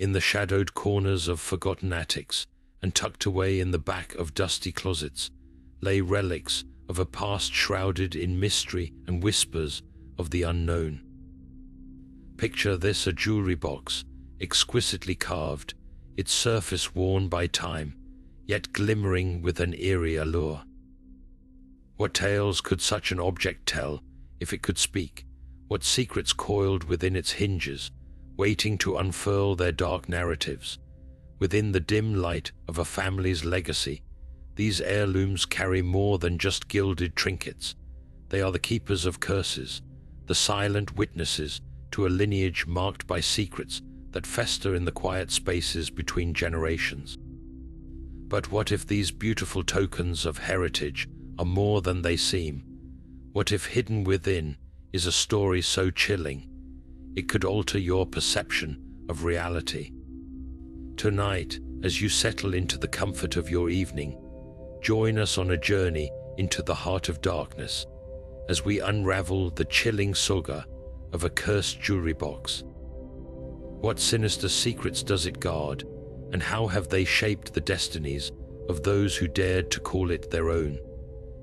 In the shadowed corners of forgotten attics and tucked away in the back of dusty closets lay relics of a past shrouded in mystery and whispers of the unknown. Picture this: a jewelry box, exquisitely carved, its surface worn by time, yet glimmering with an eerie allure. What tales could such an object tell if it could speak? What secrets coiled within its hinges, waiting to unfurl their dark narratives? Within the dim light of a family's legacy, these heirlooms carry more than just gilded trinkets. They are the keepers of curses, the silent witnesses to a lineage marked by secrets that fester in the quiet spaces between generations. But what if these beautiful tokens of heritage are more than they seem? What if hidden within is a story so chilling it could alter your perception of reality? Tonight, as you settle into the comfort of your evening, join us on a journey into the heart of darkness as we unravel the chilling saga of a cursed jewelry box. What sinister secrets does it guard, and how have they shaped the destinies of those who dared to call it their own?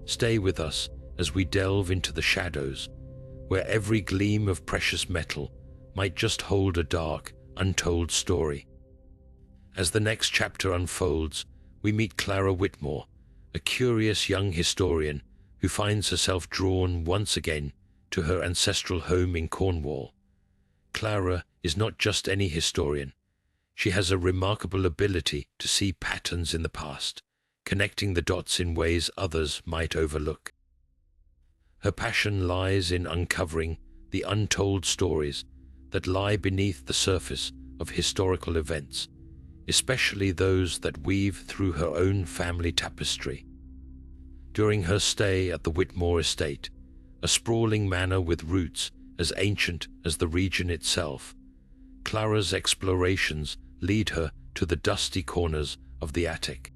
Stay with us as we delve into the shadows, where every gleam of precious metal might just hold a dark, untold story. As the next chapter unfolds, we meet Clara Whitmore, a curious young historian who finds herself drawn once again to her ancestral home in Cornwall. Clara is not just any historian. She has a remarkable ability to see patterns in the past, connecting the dots in ways others might overlook. Her passion lies in uncovering the untold stories that lie beneath the surface of historical events, especially those that weave through her own family tapestry. During her stay at the Whitmore estate, a sprawling manor with roots as ancient as the region itself, Clara's explorations lead her to the dusty corners of the attic.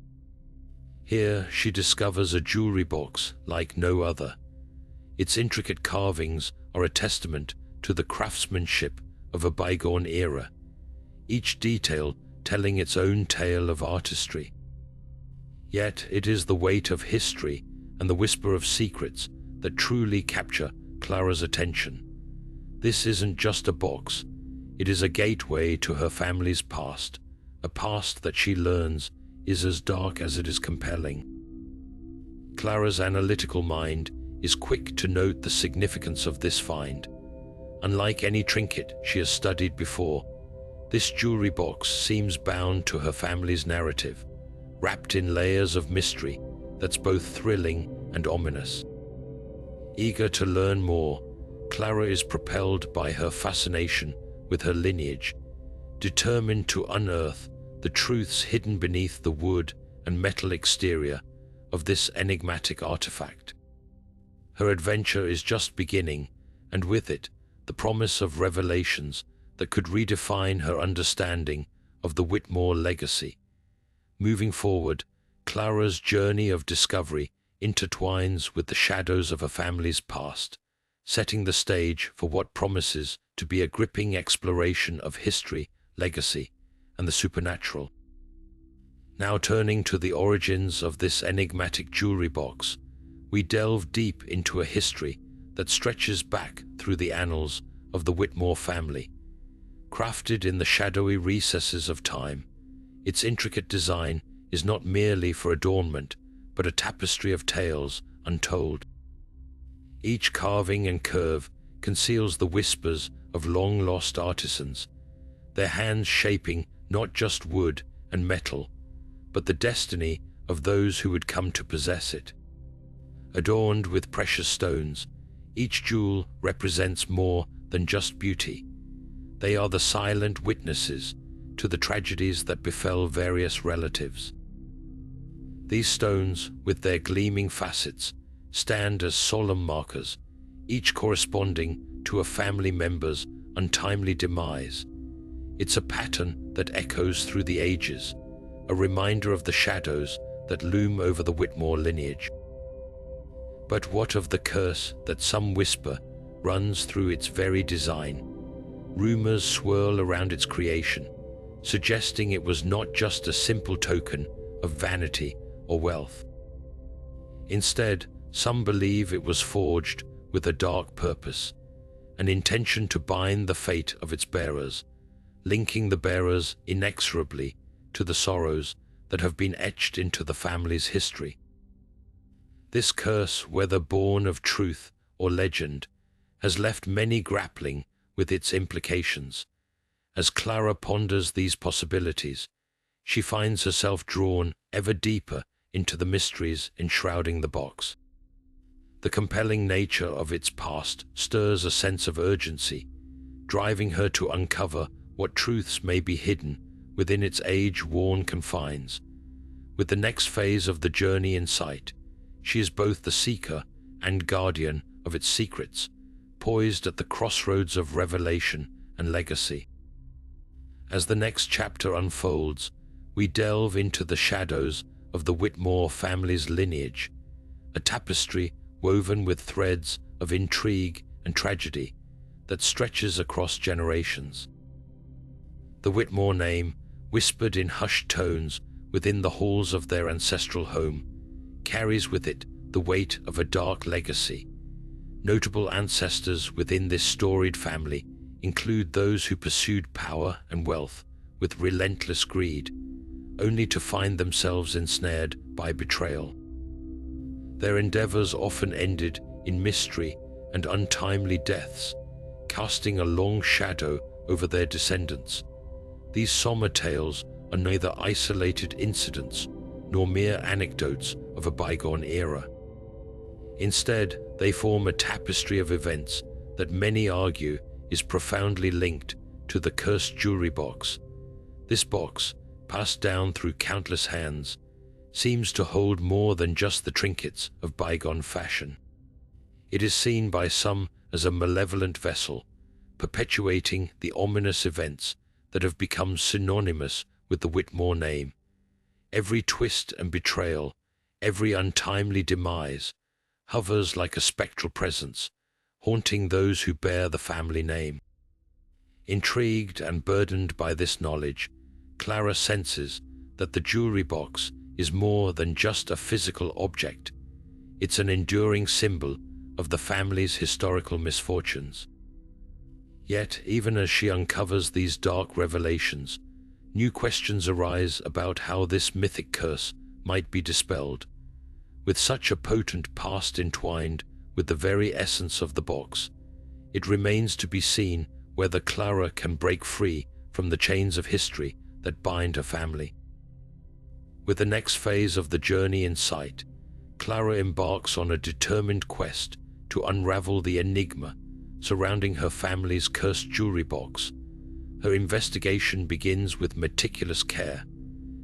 Here she discovers a jewelry box like no other. Its intricate carvings are a testament to the craftsmanship of a bygone era, each detail telling its own tale of artistry. Yet it is the weight of history and the whisper of secrets that truly capture Clara's attention. This isn't just a box, it is a gateway to her family's past, a past that she learns is as dark as it is compelling. Clara's analytical mind is quick to note the significance of this find. Unlike any trinket she has studied before, this jewelry box seems bound to her family's narrative, wrapped in layers of mystery that's both thrilling and ominous. Eager to learn more, Clara is propelled by her fascination with her lineage, determined to unearth the truths hidden beneath the wood and metal exterior of this enigmatic artifact. Her adventure is just beginning, and with it, the promise of revelations that could redefine her understanding of the Whitmore legacy. Moving forward, Clara's journey of discovery intertwines with the shadows of her family's past, setting the stage for what promises to be a gripping exploration of history, legacy, and the supernatural. Now turning to the origins of this enigmatic jewelry box, we delve deep into a history that stretches back through the annals of the Whitmore family. Crafted in the shadowy recesses of time, its intricate design is not merely for adornment, but a tapestry of tales untold. Each carving and curve conceals the whispers of long-lost artisans, their hands shaping not just wood and metal, but the destiny of those who would come to possess it. Adorned with precious stones, each jewel represents more than just beauty. They are the silent witnesses to the tragedies that befell various relatives. These stones, with their gleaming facets, stand as solemn markers, each corresponding to a family member's untimely demise. It's a pattern that echoes through the ages, a reminder of the shadows that loom over the Whitmore lineage. But what of the curse that some whisper runs through its very design? Rumors swirl around its creation, suggesting it was not just a simple token of vanity or wealth. Instead, some believe it was forged with a dark purpose, an intention to bind the fate of its bearers, linking the bearers inexorably to the sorrows that have been etched into the family's history. This curse, whether born of truth or legend, has left many grappling with its implications. As Clara ponders these possibilities, she finds herself drawn ever deeper into the mysteries enshrouding the box. The compelling nature of its past stirs a sense of urgency, driving her to uncover what truths may be hidden within its age-worn confines. With the next phase of the journey in sight, she is both the seeker and guardian of its secrets, poised at the crossroads of revelation and legacy. As the next chapter unfolds, we delve into the shadows of the Whitmore family's lineage, a tapestry woven with threads of intrigue and tragedy that stretches across generations. The Whitmore name, whispered in hushed tones within the halls of their ancestral home, carries with it the weight of a dark legacy. Notable ancestors within this storied family include those who pursued power and wealth with relentless greed, only to find themselves ensnared by betrayal. Their endeavors often ended in mystery and untimely deaths, casting a long shadow over their descendants. These somber tales are neither isolated incidents nor mere anecdotes of a bygone era. Instead, they form a tapestry of events that many argue is profoundly linked to the cursed jewelry box. This box, passed down through countless hands, seems to hold more than just the trinkets of bygone fashion. It is seen by some as a malevolent vessel, perpetuating the ominous events that have become synonymous with the Whitmore name. Every twist and betrayal, every untimely demise, hovers like a spectral presence, haunting those who bear the family name. Intrigued and burdened by this knowledge, Clara senses that the jewelry box is more than just a physical object. It's an enduring symbol of the family's historical misfortunes. Yet, even as she uncovers these dark revelations, new questions arise about how this mythic curse might be dispelled. With such a potent past entwined with the very essence of the box, it remains to be seen whether Clara can break free from the chains of history that bind her family. With the next phase of the journey in sight, Clara embarks on a determined quest to unravel the enigma surrounding her family's cursed jewelry box. Her investigation begins with meticulous care,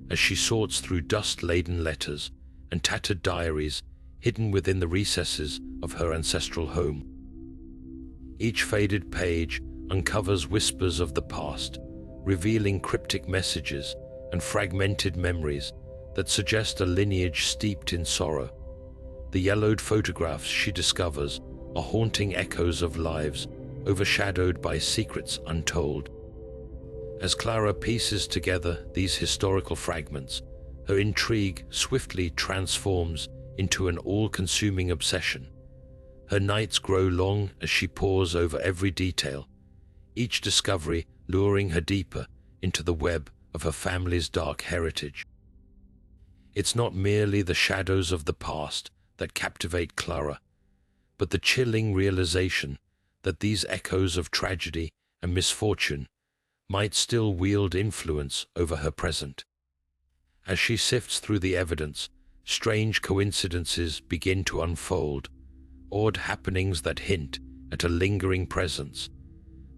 as she sorts through dust-laden letters and tattered diaries hidden within the recesses of her ancestral home. Each faded page uncovers whispers of the past, revealing cryptic messages and fragmented memories that suggest a lineage steeped in sorrow. The yellowed photographs she discovers are haunting echoes of lives overshadowed by secrets untold. As Clara pieces together these historical fragments, her intrigue swiftly transforms into an all-consuming obsession. Her nights grow long as she pores over every detail, each discovery luring her deeper into the web of her family's dark heritage. It's not merely the shadows of the past that captivate Clara, but the chilling realization that these echoes of tragedy and misfortune might still wield influence over her present. As she sifts through the evidence, strange coincidences begin to unfold, odd happenings that hint at a lingering presence.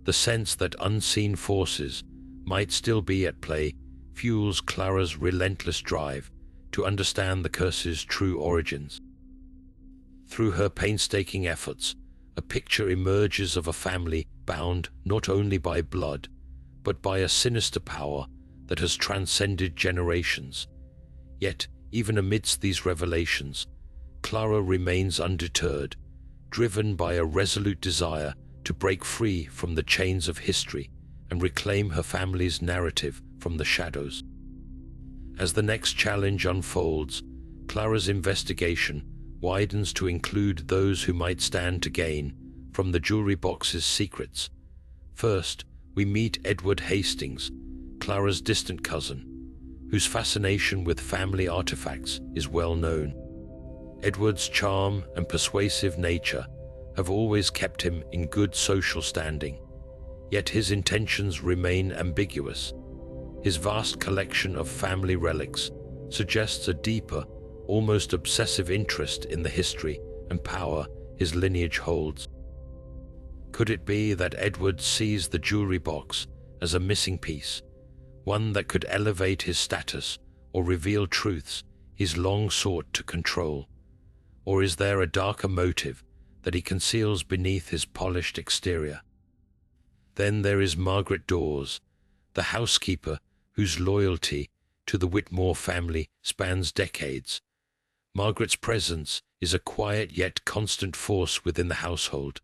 The sense that unseen forces might still be at play fuels Clara's relentless drive to understand the curse's true origins. Through her painstaking efforts, a picture emerges of a family bound not only by blood, but by a sinister power that has transcended generations. Yet, even amidst these revelations, Clara remains undeterred, driven by a resolute desire to break free from the chains of history and reclaim her family's narrative from the shadows. As the next challenge unfolds, Clara's investigation widens to include those who might stand to gain from the jewelry box's secrets. First, we meet Edward Hastings, Clara's distant cousin, whose fascination with family artifacts is well known. Edward's charm and persuasive nature have always kept him in good social standing, yet his intentions remain ambiguous. His vast collection of family relics suggests a deeper, almost obsessive interest in the history and power his lineage holds. Could it be that Edward sees the jewelry box as a missing piece, one that could elevate his status or reveal truths he's long sought to control? Or is there a darker motive that he conceals beneath his polished exterior? Then there is Margaret Dawes, the housekeeper whose loyalty to the Whitmore family spans decades. Margaret's presence is a quiet yet constant force within the household,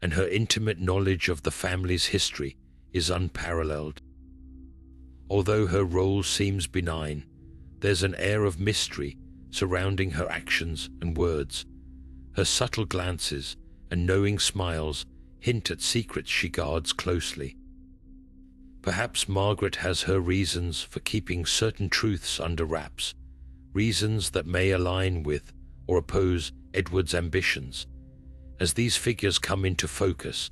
and her intimate knowledge of the family's history is unparalleled. Although her role seems benign, there's an air of mystery surrounding her actions and words. Her subtle glances and knowing smiles hint at secrets she guards closely. Perhaps Margaret has her reasons for keeping certain truths under wraps, reasons that may align with or oppose Edward's ambitions. As these figures come into focus,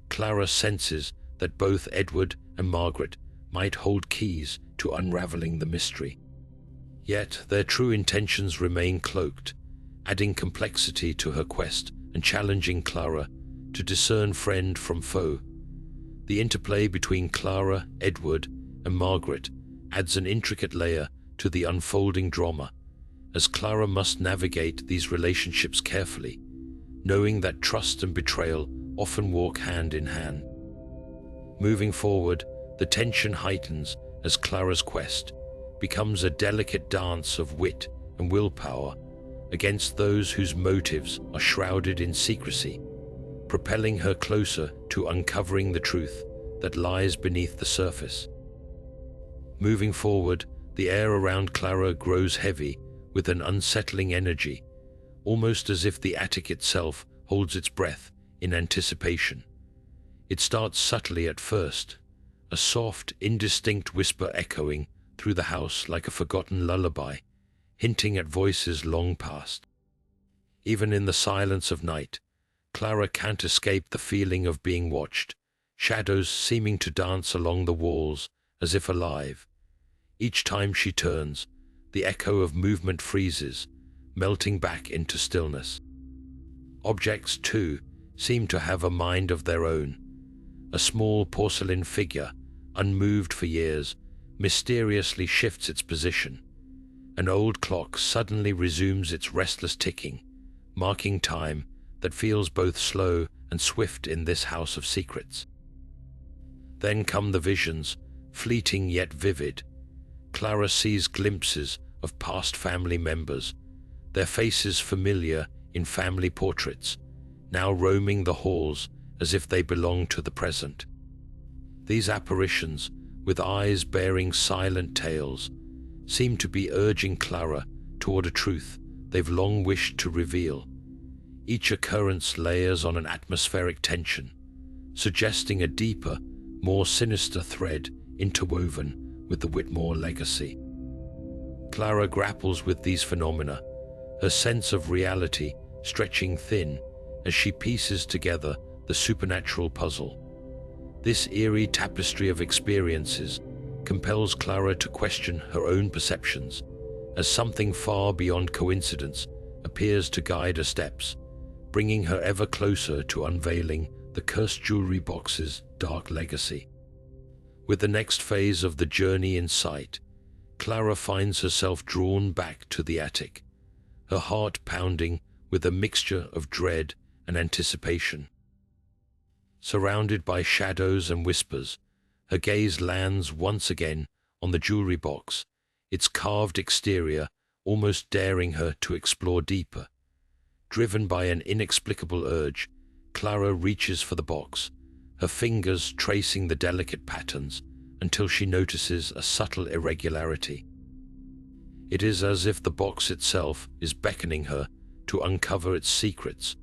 Clara senses that both Edward and Margaret might hold keys to unraveling the mystery. Yet their true intentions remain cloaked, adding complexity to her quest and challenging Clara to discern friend from foe. The interplay between Clara, Edward, and Margaret adds an intricate layer to the unfolding drama, as Clara must navigate these relationships carefully, knowing that trust and betrayal often walk hand in hand. Moving forward, the tension heightens as Clara's quest becomes a delicate dance of wit and willpower against those whose motives are shrouded in secrecy, propelling her closer to uncovering the truth that lies beneath the surface. Moving forward, the air around Clara grows heavy with an unsettling energy, almost as if the attic itself holds its breath in anticipation. It starts subtly at first, a soft, indistinct whisper echoing through the house like a forgotten lullaby, hinting at voices long past. Even in the silence of night, Clara can't escape the feeling of being watched, shadows seeming to dance along the walls as if alive. Each time she turns, the echo of movement freezes, melting back into stillness. Objects, too, seem to have a mind of their own. A small porcelain figure, unmoved for years, mysteriously shifts its position. An old clock suddenly resumes its restless ticking, marking time that feels both slow and swift in this house of secrets. Then come the visions, fleeting yet vivid. Clara sees glimpses of past family members, their faces familiar in family portraits, now roaming the halls as if they belong to the present. These apparitions, with eyes bearing silent tales, seem to be urging Clara toward a truth they've long wished to reveal. Each occurrence layers on an atmospheric tension, suggesting a deeper, more sinister thread interwoven with the Whitmore legacy. Clara grapples with these phenomena, her sense of reality stretching thin as she pieces together the supernatural puzzle. This eerie tapestry of experiences compels Clara to question her own perceptions, as something far beyond coincidence appears to guide her steps, bringing her ever closer to unveiling the cursed jewelry box's dark legacy. With the next phase of the journey in sight, Clara finds herself drawn back to the attic, her heart pounding with a mixture of dread and anticipation. Surrounded by shadows and whispers, her gaze lands once again on the jewelry box, its carved exterior almost daring her to explore deeper. Driven by an inexplicable urge, Clara reaches for the box, her fingers tracing the delicate patterns until she notices a subtle irregularity. It is as if the box itself is beckoning her to uncover its secrets.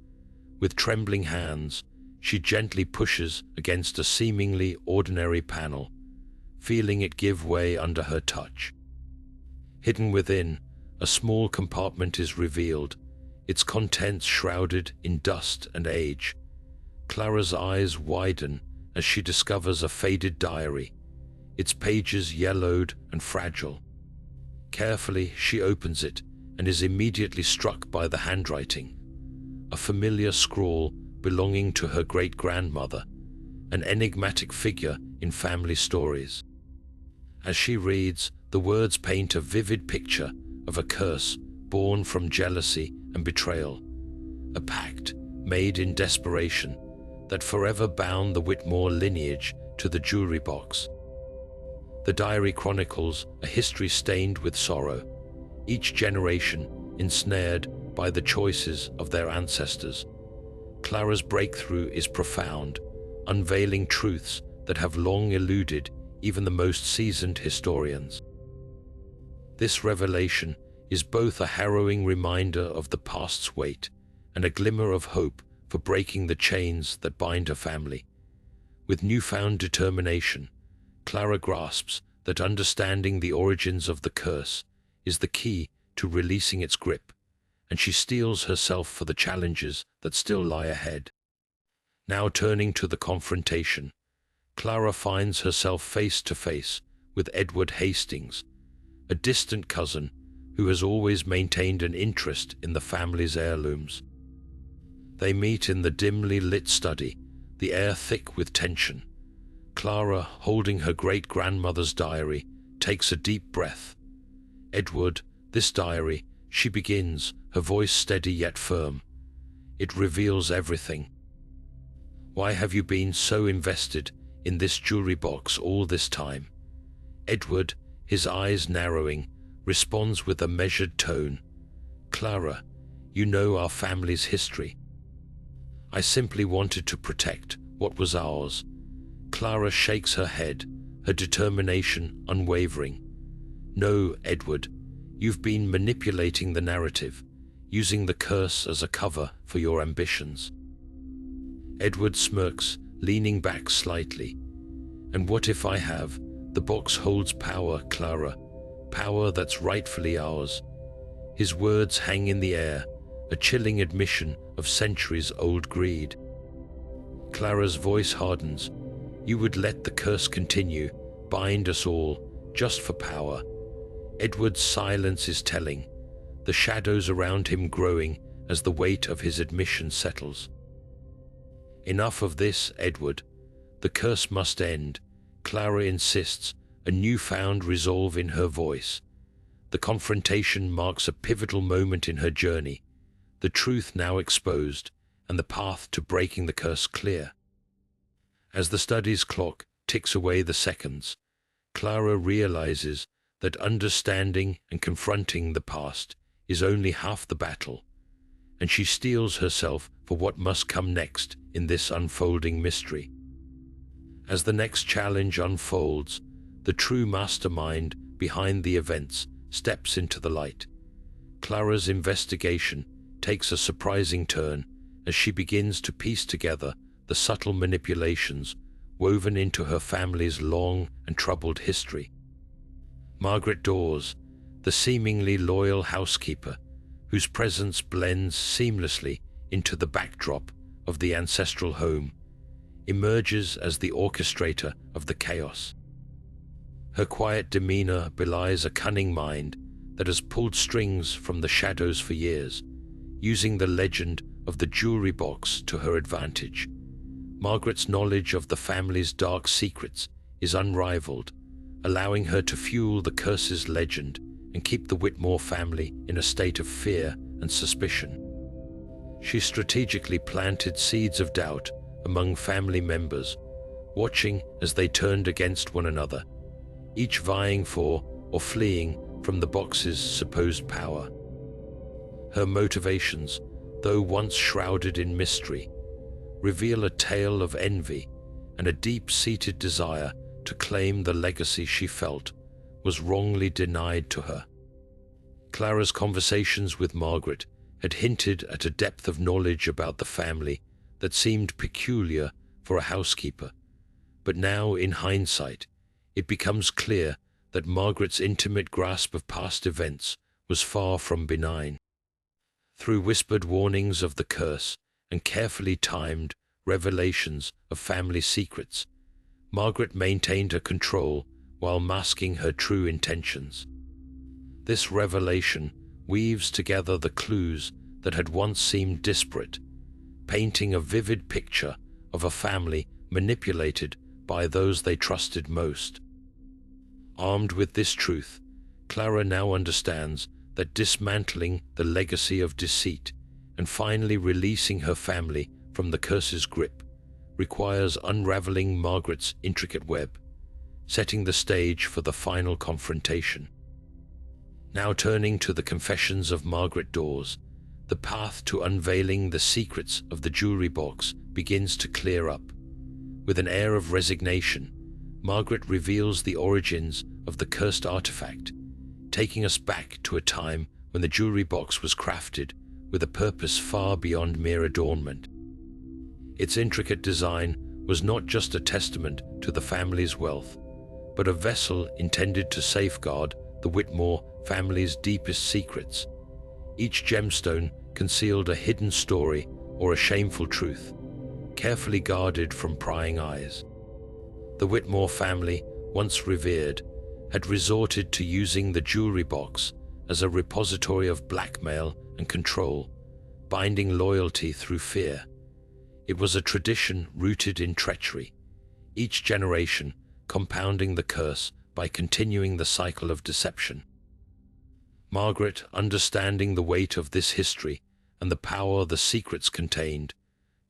With trembling hands, she gently pushes against a seemingly ordinary panel, feeling it give way under her touch. Hidden within, a small compartment is revealed, its contents shrouded in dust and age. Clara's eyes widen as she discovers a faded diary, its pages yellowed and fragile. Carefully, she opens it and is immediately struck by the handwriting. A familiar scrawl belonging to her great-grandmother, an enigmatic figure in family stories. As she reads, the words paint a vivid picture of a curse born from jealousy and betrayal, a pact made in desperation that forever bound the Whitmore lineage to the jewelry box. The diary chronicles a history stained with sorrow, each generation ensnared by the choices of their ancestors. Clara's breakthrough is profound, unveiling truths that have long eluded even the most seasoned historians. This revelation is both a harrowing reminder of the past's weight and a glimmer of hope for breaking the chains that bind her family. With newfound determination, Clara grasps that understanding the origins of the curse is the key to releasing its grip, and she steels herself for the challenges that still lie ahead. Now turning to the confrontation, Clara finds herself face to face with Edward Hastings, a distant cousin who has always maintained an interest in the family's heirlooms. They meet in the dimly lit study, the air thick with tension. Clara, holding her great-grandmother's diary, takes a deep breath. "Edward, this diary," she begins, her voice steady yet firm. "It reveals everything. Why have you been so invested in this jewelry box all this time?" Edward, his eyes narrowing, responds with a measured tone. "Clara, you know our family's history. I simply wanted to protect what was ours." Clara shakes her head, her determination unwavering. "No, Edward, you've been manipulating the narrative, using the curse as a cover for your ambitions." Edward smirks, leaning back slightly. "And what if I have? The box holds power, Clara, power that's rightfully ours." His words hang in the air, a chilling admission of centuries-old greed. Clara's voice hardens. "You would let the curse continue, bind us all, just for power." Edward's silence is telling, the shadows around him growing as the weight of his admission settles. "Enough of this, Edward. The curse must end," Clara insists, a newfound resolve in her voice. The confrontation marks a pivotal moment in her journey, the truth now exposed and the path to breaking the curse clear. As the study's clock ticks away the seconds, Clara realizes that understanding and confronting the past is only half the battle, and she steels herself for what must come next in this unfolding mystery. As the next challenge unfolds, the true mastermind behind the events steps into the light. Clara's investigation takes a surprising turn as she begins to piece together the subtle manipulations woven into her family's long and troubled history. Margaret Dawes, the seemingly loyal housekeeper, whose presence blends seamlessly into the backdrop of the ancestral home, emerges as the orchestrator of the chaos. Her quiet demeanor belies a cunning mind that has pulled strings from the shadows for years, using the legend of the jewelry box to her advantage. Margaret's knowledge of the family's dark secrets is unrivaled, allowing her to fuel the curse's legend and keep the Whitmore family in a state of fear and suspicion. She strategically planted seeds of doubt among family members, watching as they turned against one another, each vying for or fleeing from the box's supposed power. Her motivations, though once shrouded in mystery, reveal a tale of envy and a deep-seated desire to claim the legacy she felt was wrongly denied to her. Clara's conversations with Margaret had hinted at a depth of knowledge about the family that seemed peculiar for a housekeeper, but now, in hindsight, it becomes clear that Margaret's intimate grasp of past events was far from benign. Through whispered warnings of the curse and carefully timed revelations of family secrets, Margaret maintained her control while masking her true intentions. This revelation weaves together the clues that had once seemed disparate, painting a vivid picture of a family manipulated by those they trusted most. Armed with this truth, Clara now understands that dismantling the legacy of deceit and finally releasing her family from the curse's grip requires unraveling Margaret's intricate web, setting the stage for the final confrontation. Now turning to the confessions of Margaret Dawes, the path to unveiling the secrets of the jewelry box begins to clear up. With an air of resignation, Margaret reveals the origins of the cursed artifact, taking us back to a time when the jewelry box was crafted with a purpose far beyond mere adornment. Its intricate design was not just a testament to the family's wealth, but a vessel intended to safeguard the Whitmore family's deepest secrets. Each gemstone concealed a hidden story or a shameful truth, carefully guarded from prying eyes. The Whitmore family, once revered, had resorted to using the jewelry box as a repository of blackmail and control, binding loyalty through fear. It was a tradition rooted in treachery, each generation compounding the curse by continuing the cycle of deception. Margaret, understanding the weight of this history and the power the secrets contained,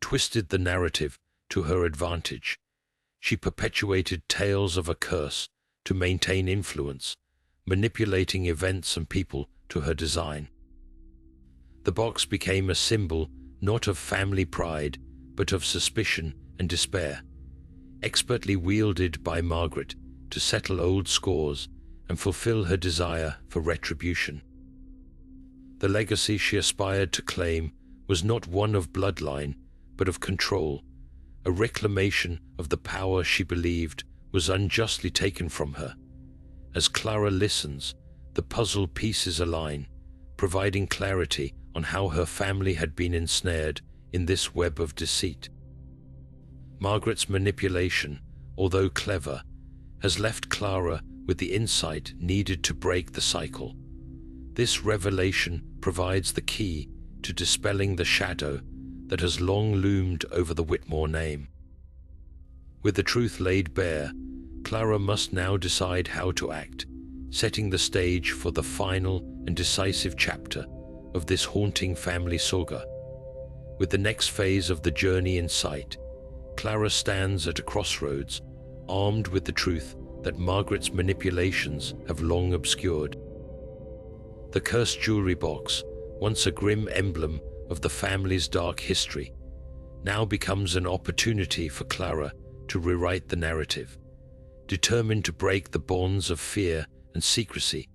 twisted the narrative to her advantage. She perpetuated tales of a curse to maintain influence, manipulating events and people to her design. The box became a symbol not of family pride, but of suspicion and despair, expertly wielded by Margaret to settle old scores and fulfill her desire for retribution. The legacy she aspired to claim was not one of bloodline, but of control, a reclamation of the power she believed was unjustly taken from her. As Clara listens, the puzzle pieces align, providing clarity on how her family had been ensnared in this web of deceit. Margaret's manipulation, although clever, has left Clara with the insight needed to break the cycle. This revelation provides the key to dispelling the shadow that has long loomed over the Whitmore name. With the truth laid bare, Clara must now decide how to act, setting the stage for the final and decisive chapter of this haunting family saga. With the next phase of the journey in sight, Clara stands at a crossroads, armed with the truth that Margaret's manipulations have long obscured. The cursed jewelry box, once a grim emblem of the family's dark history, now becomes an opportunity for Clara to rewrite the narrative. Determined to break the bonds of fear and secrecy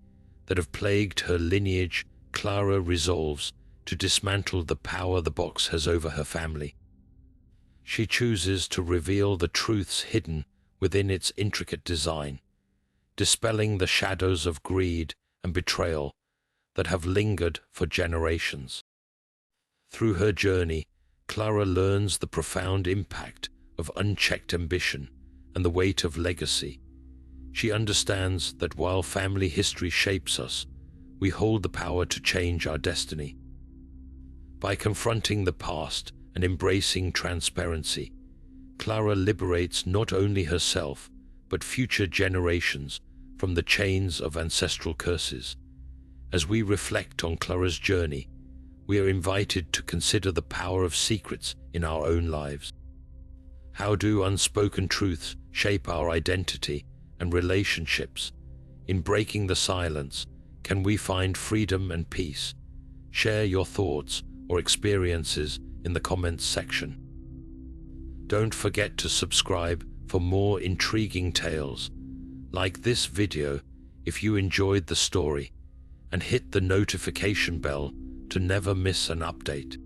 that have plagued her lineage, Clara resolves to dismantle the power the box has over her family. She chooses to reveal the truths hidden within its intricate design, dispelling the shadows of greed and betrayal that have lingered for generations. Through her journey, Clara learns the profound impact of unchecked ambition and the weight of legacy. She understands that while family history shapes us, we hold the power to change our destiny. By confronting the past and embracing transparency, Clara liberates not only herself, but future generations from the chains of ancestral curses. As we reflect on Clara's journey, we are invited to consider the power of secrets in our own lives. How do unspoken truths shape our identity and relationships? In breaking the silence, can we find freedom and peace? Share your thoughts or experiences in the comments section. Don't forget to subscribe for more intriguing tales. Like this video if you enjoyed the story, and hit the notification bell to never miss an update.